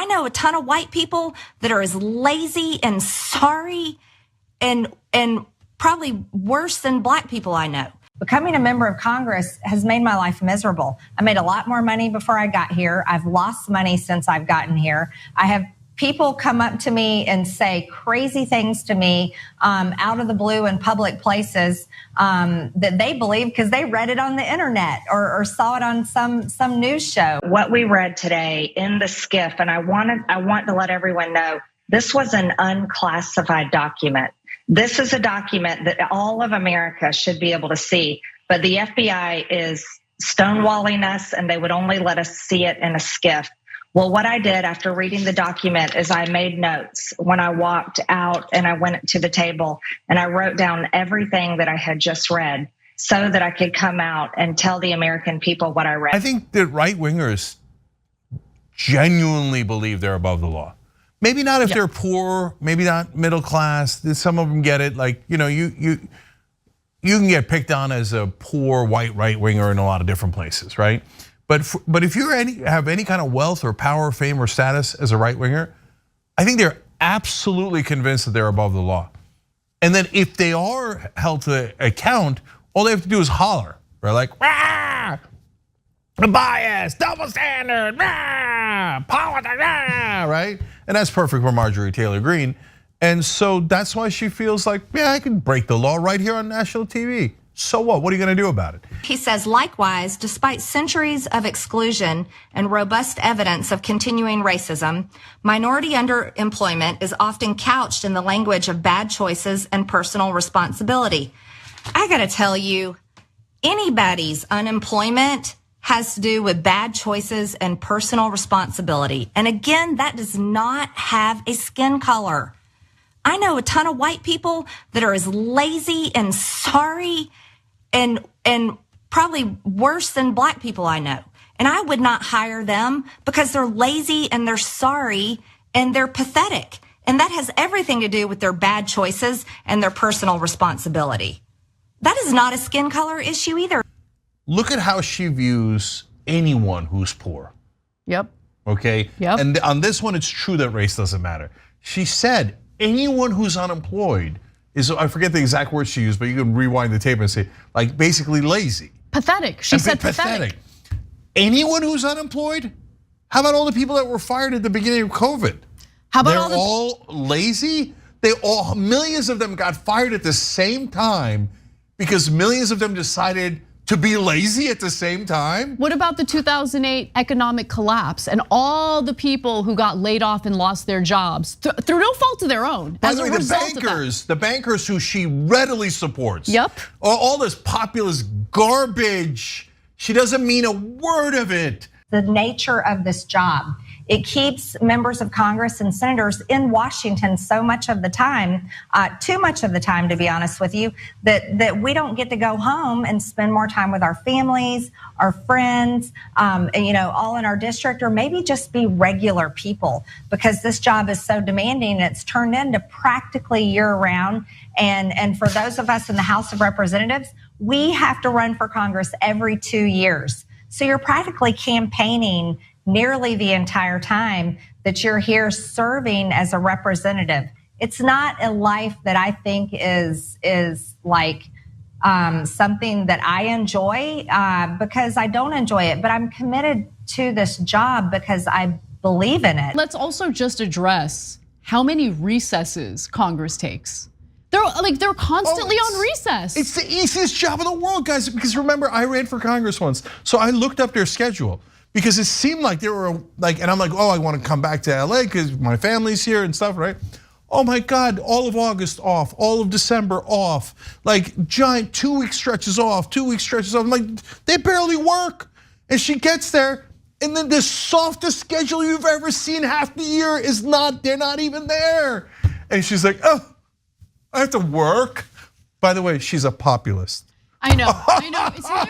know a ton of white people that are as lazy and sorry and probably worse than black people I know. Becoming a member of Congress has made my life miserable. I made a lot more money before I got here. I've lost money since I've gotten here. I have people come up to me and say crazy things to me out of the blue in public places that they believe because they read it on the internet or saw it on some news show. What we read today in the skiff, and I want to let everyone know, this was an unclassified document. This is a document that all of America should be able to see, but the FBI is stonewalling us and they would only let us see it in a skiff. Well, what I did after reading the document is I made notes when I walked out and I went to the table and I wrote down everything that I had just read so that I could come out and tell the American people what I read. I think that right-wingers genuinely believe they're above the law. Maybe not if they're poor, maybe not middle class. Some of them get it. Like, you can get picked on as a poor white right-winger in a lot of different places, right? But if you have any kind of wealth or power, fame, or status as a right-winger, I think they're absolutely convinced that they're above the law. And then if they are held to account, all they have to do is holler. They're like, rah, bias, double standard, rah, politics, rah, right? And that's perfect for Marjorie Taylor Greene. And so that's why she feels like, yeah, I can break the law right here on national TV. So what? What are you going to do about it? He says, likewise, despite centuries of exclusion and robust evidence of continuing racism, minority underemployment is often couched in the language of bad choices and personal responsibility. I got to tell you, anybody's unemployment has to do with bad choices and personal responsibility. And again, that does not have a skin color. I know a ton of white people that are as lazy and sorry and probably worse than black people I know. And I would not hire them because they're lazy and they're sorry and they're pathetic. And that has everything to do with their bad choices and their personal responsibility. That is not a skin color issue either. Look at how she views anyone who's poor. Yep. Okay. Yep. And on this one, it's true that race doesn't matter. She said anyone who's unemployed is, I forget the exact words she used, but you can rewind the tape and say, like, basically lazy. Pathetic. She said pathetic. Anyone who's unemployed? How about all the people that were fired at the beginning of COVID? How about They're all lazy? Millions of them got fired at the same time because millions of them decided to be lazy at the same time? What about the 2008 economic collapse and all the people who got laid off and lost their jobs through no fault of their own? By the way, the bankers who she readily supports. Yep. All this populist garbage. She doesn't mean a word of it. The nature of this job, it keeps members of Congress and senators in Washington so much of the time, too much of the time, to be honest with you, that we don't get to go home and spend more time with our families, our friends, all in our district, or maybe just be regular people, because this job is so demanding. It's turned into practically year-round. And for those of us in the House of Representatives, we have to run for Congress every 2 years. So you're practically campaigning nearly the entire time that you're here serving as a representative. It's not a life that I think is like something that I enjoy because I don't enjoy it, but I'm committed to this job because I believe in it. Let's also just address how many recesses Congress takes. They're constantly on recess. It's the easiest job in the world, guys, because remember, I ran for Congress once. So I looked up their schedule because it seemed like they were like, and I'm like, oh, I want to come back to LA because my family's here and stuff, right? Oh my God, all of August off, all of December off, like giant 2-week stretches off, 2-week stretches off. I'm like, they barely work. And she gets there, and then the softest schedule you've ever seen half the year is they're not even there. And she's like, oh, I have to work. By the way, she's a populist. I know, it's hilarious.